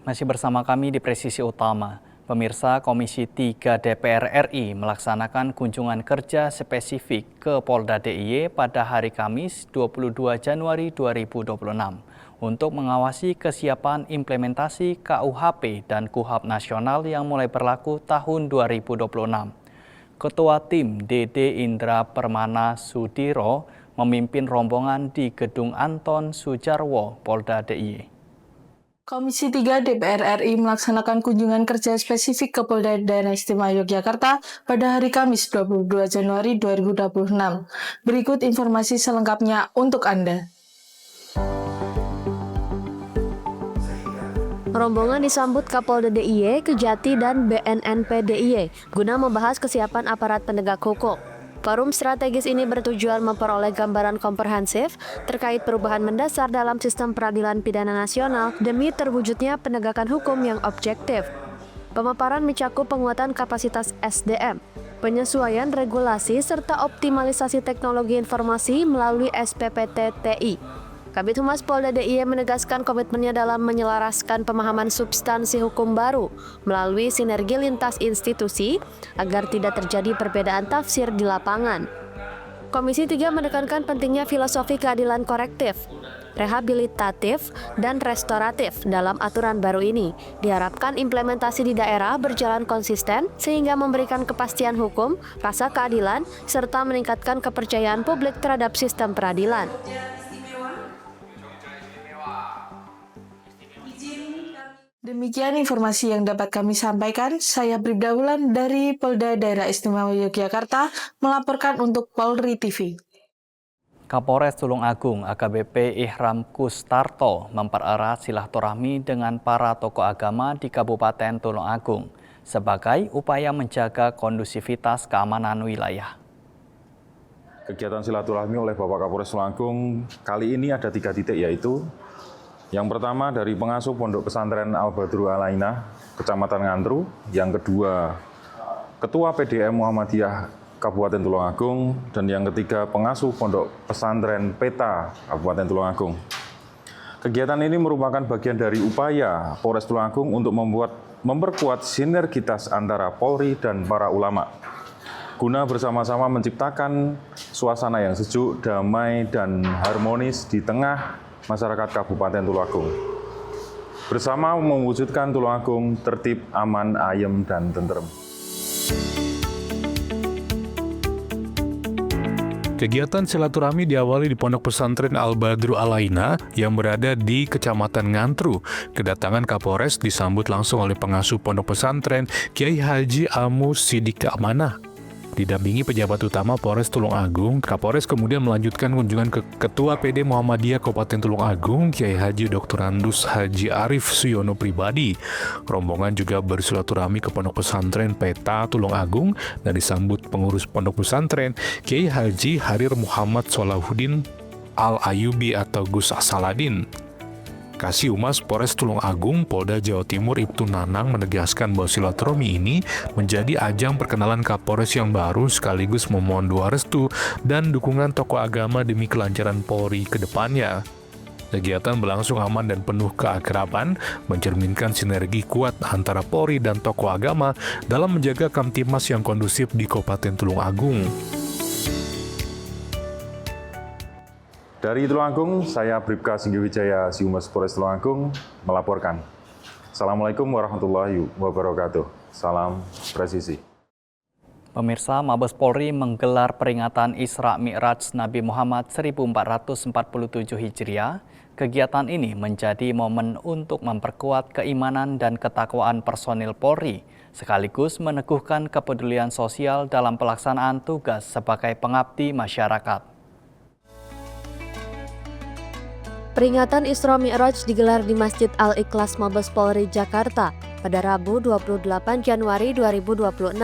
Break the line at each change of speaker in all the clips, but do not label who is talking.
Masih bersama kami di Presisi Utama. Pemirsa, Komisi 3 DPR RI melaksanakan kunjungan kerja spesifik ke Polda DIY pada hari Kamis 22 Januari 2026 untuk mengawasi kesiapan implementasi KUHP dan KUHP nasional yang mulai berlaku tahun 2026. Ketua Tim DD Indra Permana Sudiro memimpin rombongan di Gedung Anton Sujarwo, Polda DIY.
Komisi 3 DPR RI melaksanakan kunjungan kerja spesifik ke Polda Daerah Istimewa Yogyakarta pada hari Kamis 22 Januari 2026. Berikut informasi selengkapnya untuk Anda.
Rombongan disambut Kapolda DIY, Kejati, dan BNNP DIY guna membahas kesiapan aparat penegak hukum. Forum strategis ini bertujuan memperoleh gambaran komprehensif terkait perubahan mendasar dalam sistem peradilan pidana nasional demi terwujudnya penegakan hukum yang objektif. Pemaparan mencakup penguatan kapasitas SDM, penyesuaian regulasi, serta optimalisasi teknologi informasi melalui SPPT TI. Kabid Humas Polda DIY menegaskan komitmennya dalam menyelaraskan pemahaman substansi hukum baru melalui sinergi lintas institusi agar tidak terjadi perbedaan tafsir di lapangan. Komisi 3 menekankan pentingnya filosofi keadilan korektif, rehabilitatif, dan restoratif dalam aturan baru ini. Diharapkan implementasi di daerah berjalan konsisten sehingga memberikan kepastian hukum, rasa keadilan, serta meningkatkan kepercayaan publik terhadap sistem peradilan.
Demikian informasi yang dapat kami sampaikan. Saya Bribda Wulan dari Polda Daerah Istimewa Yogyakarta melaporkan untuk Polri TV.
Kapolres Tulungagung AKBP Ihram Kustarto mempererat silaturahmi dengan para tokoh agama di Kabupaten Tulungagung sebagai upaya menjaga kondusivitas keamanan wilayah.
Kegiatan silaturahmi oleh Bapak Kapolres Tulungagung kali ini ada 3 titik, yaitu yang pertama dari pengasuh Pondok Pesantren Al-Badru Alainah, Kecamatan Ngantru. Yang kedua, Ketua PDM Muhammadiyah Kabupaten Tulungagung. Dan yang ketiga, pengasuh Pondok Pesantren Peta Kabupaten Tulungagung. Kegiatan ini merupakan bagian dari upaya Polres Tulungagung untuk memperkuat sinergitas antara Polri dan para ulama, guna bersama-sama menciptakan suasana yang sejuk, damai, dan harmonis di tengah masyarakat Kabupaten Tulungagung, bersama mewujudkan Tulungagung tertib, aman, ayem, dan tentrem.
Kegiatan silaturahmi diawali di Pondok Pesantren Al-Badru Alainah yang berada di Kecamatan Ngantru. Kedatangan Kapolres disambut langsung oleh pengasuh Pondok Pesantren Kiai Haji Amus Sidik Amanah. Didampingi pejabat utama Polres Tulungagung, Kapolres kemudian melanjutkan kunjungan ke Ketua PD Muhammadiyah Kabupaten Tulungagung, Kiai Haji Dr. Andus Haji Arif Suyono pribadi. Rombongan juga bersilaturahmi ke Pondok Pesantren Peta Tulungagung dan disambut pengurus Pondok Pesantren Kiai Haji Harir Muhammad Solahuddin Al-Ayubi atau Gus Saladin. Kasih Humas Polres Tulungagung, Polda Jawa Timur Ibtu Nanang menegaskan bahwa silaturahmi ini menjadi ajang perkenalan Kapolres yang baru sekaligus memohon doa restu dan dukungan tokoh agama demi kelancaran Polri ke depannya. Kegiatan berlangsung aman dan penuh keakraban, mencerminkan sinergi kuat antara Polri dan tokoh agama dalam menjaga Kamtibmas yang kondusif di Kabupaten Tulungagung.
Dari Tulungagung, saya Bribka Singgiwijaya, Humas Polres Tulungagung, melaporkan. Assalamualaikum warahmatullahi wabarakatuh. Salam presisi.
Pemirsa, Mabes Polri menggelar peringatan Isra Mi'raj Nabi Muhammad 1447 Hijriah. Kegiatan ini menjadi momen untuk memperkuat keimanan dan ketakwaan personil Polri, sekaligus meneguhkan kepedulian sosial dalam pelaksanaan tugas sebagai pengabdi masyarakat.
Peringatan Isra Mi'raj digelar di Masjid Al-Ikhlas Mabes Polri Jakarta pada Rabu 28 Januari 2026.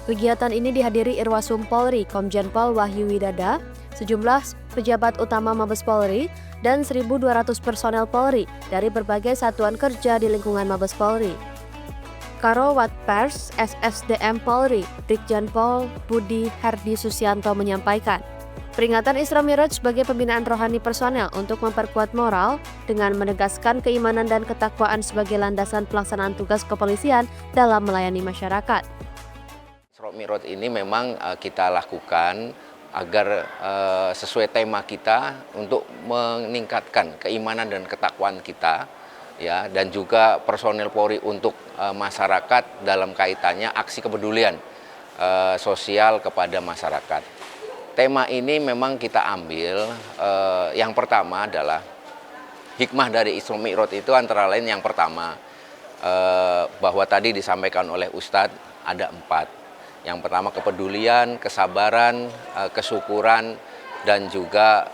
Kegiatan ini dihadiri Irwasum Polri, Komjen Pol Wahyu Widada, sejumlah pejabat utama Mabes Polri, dan 1.200 personel Polri dari berbagai satuan kerja di lingkungan Mabes Polri. Karo Watpers SSDM Polri, Brigjen Pol Budi Herdi Susianto menyampaikan, Peringatan Isra Miraj sebagai pembinaan rohani personel untuk memperkuat moral dengan menegaskan keimanan dan ketakwaan sebagai landasan pelaksanaan tugas kepolisian dalam melayani masyarakat.
Isra Miraj ini memang kita lakukan agar sesuai tema kita untuk meningkatkan keimanan dan ketakwaan kita, ya, dan juga personel Polri untuk masyarakat dalam kaitannya aksi kepedulian sosial kepada masyarakat. Tema ini memang kita ambil, yang pertama adalah hikmah dari Isra Miraj itu antara lain yang pertama, bahwa tadi disampaikan oleh Ustadz ada 4. Yang pertama kepedulian, kesabaran, kesyukuran, dan juga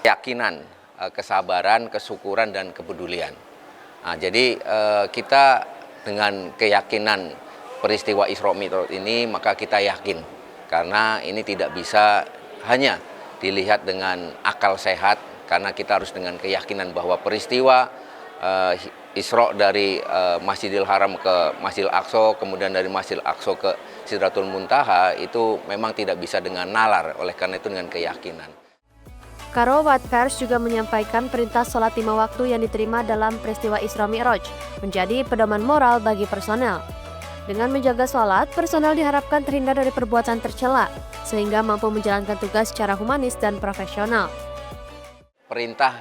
keyakinan, kesabaran, kesyukuran, dan kepedulian. Nah, jadi kita dengan keyakinan peristiwa Isra Miraj ini, maka kita yakin. Karena ini tidak bisa hanya dilihat dengan akal sehat, karena kita harus dengan keyakinan bahwa peristiwa Isra dari Masjidil Haram ke Masjidil Aqsa, kemudian dari Masjidil Aqsa ke Sidratul Muntaha, itu memang tidak bisa dengan nalar, oleh karena itu dengan keyakinan.
Karobat Pers juga menyampaikan perintah sholat 5 waktu yang diterima dalam peristiwa Isra Miraj menjadi pedoman moral bagi personel. Dengan menjaga sholat, personel diharapkan terhindar dari perbuatan tercela, sehingga mampu menjalankan tugas secara humanis dan profesional.
Perintah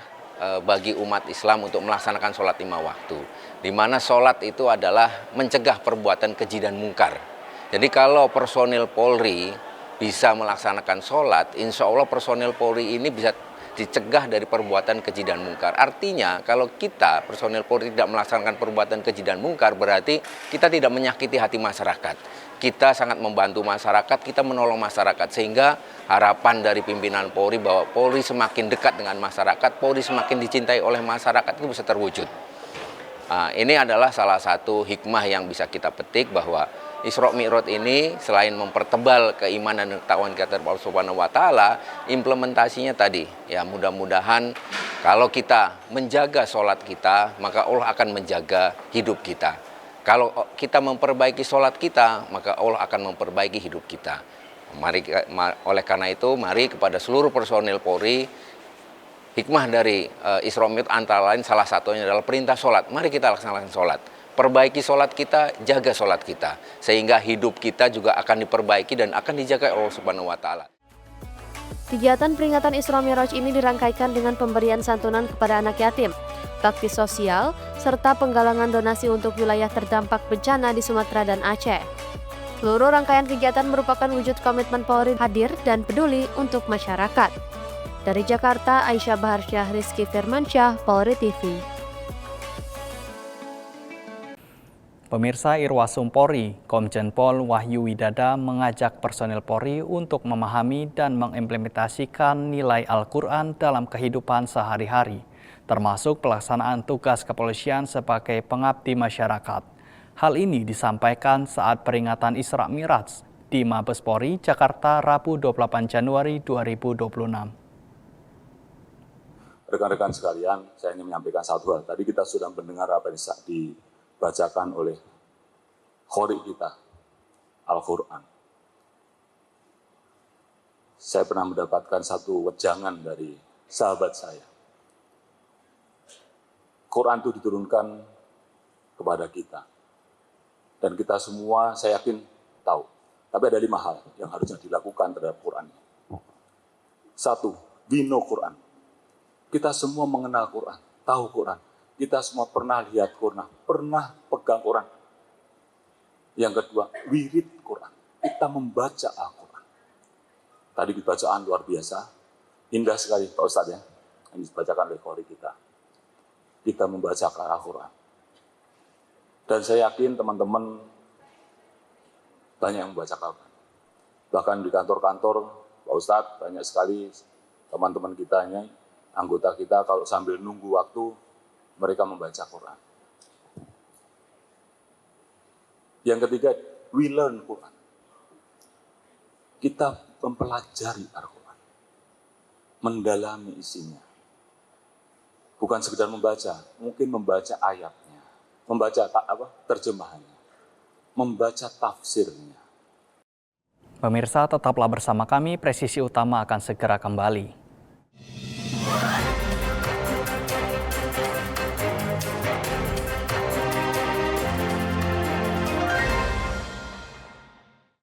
bagi umat Islam untuk melaksanakan sholat 5 waktu, di mana sholat itu adalah mencegah perbuatan keji dan mungkar. Jadi kalau personil Polri bisa melaksanakan sholat, insya Allah personil Polri ini bisa dicegah dari perbuatan keji dan mungkar. Artinya kalau kita personil Polri tidak melaksanakan perbuatan keji dan mungkar, berarti kita tidak menyakiti hati masyarakat. Kita sangat membantu masyarakat, kita menolong masyarakat, sehingga harapan dari pimpinan Polri bahwa Polri semakin dekat dengan masyarakat, Polri semakin dicintai oleh masyarakat, itu bisa terwujud. Nah, ini adalah salah satu hikmah yang bisa kita petik, bahwa Isra Miraj ini selain mempertebal keimanan dan ketakwaan kita terhadap Allah Subhanahu wa taala, implementasinya tadi, ya, mudah-mudahan kalau kita menjaga sholat kita, maka Allah akan menjaga hidup kita. Kalau kita memperbaiki sholat kita, maka Allah akan memperbaiki hidup kita. Oleh karena itu, mari kepada seluruh personil Polri, hikmah dari Isra Miraj antara lain salah satunya adalah perintah sholat. Mari kita laksanakan sholat. Perbaiki sholat kita, jaga sholat kita, sehingga hidup kita juga akan diperbaiki dan akan dijaga Allah Subhanahu wa taala.
Kegiatan peringatan Isra Miraj ini dirangkaikan dengan pemberian santunan kepada anak yatim, bakti sosial, serta penggalangan donasi untuk wilayah terdampak bencana di Sumatera dan Aceh. Seluruh rangkaian kegiatan merupakan wujud komitmen Polri hadir dan peduli untuk masyarakat. Dari Jakarta, Aisyah Baharsyah, Rizky Firmansyah, Polri TV.
Pemirsa, Irwasum Polri, Komjen Pol Wahyu Widada mengajak personil Polri untuk memahami dan mengimplementasikan nilai Al-Quran dalam kehidupan sehari-hari, termasuk pelaksanaan tugas kepolisian sebagai pengabdi masyarakat. Hal ini disampaikan saat peringatan Isra Miraj di Mabes Polri, Jakarta, Rabu 28 Januari 2026.
Rekan-rekan sekalian, saya ingin menyampaikan satu hal. Tadi kita sudah mendengar apa yang dibacakan oleh khori kita, Al-Quran. Saya pernah mendapatkan satu wejangan dari sahabat saya. Quran itu diturunkan kepada kita. Dan kita semua, saya yakin, tahu. Tapi ada 5 hal yang harusnya dilakukan terhadap Quran. 1, we know Quran. Kita semua mengenal Quran, tahu Quran. Kita semua pernah lihat Quran, pernah pegang Quran. Yang kedua, we read Quran. Kita membaca Al-Quran. Tadi bacaan luar biasa, indah sekali Pak Ustadz ya, yang dibacakan oleh khori kita. Kita membacakan Al-Quran. Dan saya yakin teman-teman banyak yang membaca Al-Quran. Bahkan di kantor-kantor, Pak Ustadz, banyak sekali teman-teman kita, anggota kita, kalau sambil nunggu waktu, mereka membaca Quran. Yang ketiga, we learn Quran. Kita mempelajari Al-Quran, mendalami isinya. Bukan sekedar membaca, mungkin membaca ayatnya, membaca terjemahannya, membaca tafsirnya.
Pemirsa, tetaplah bersama kami, Presisi Utama akan segera kembali.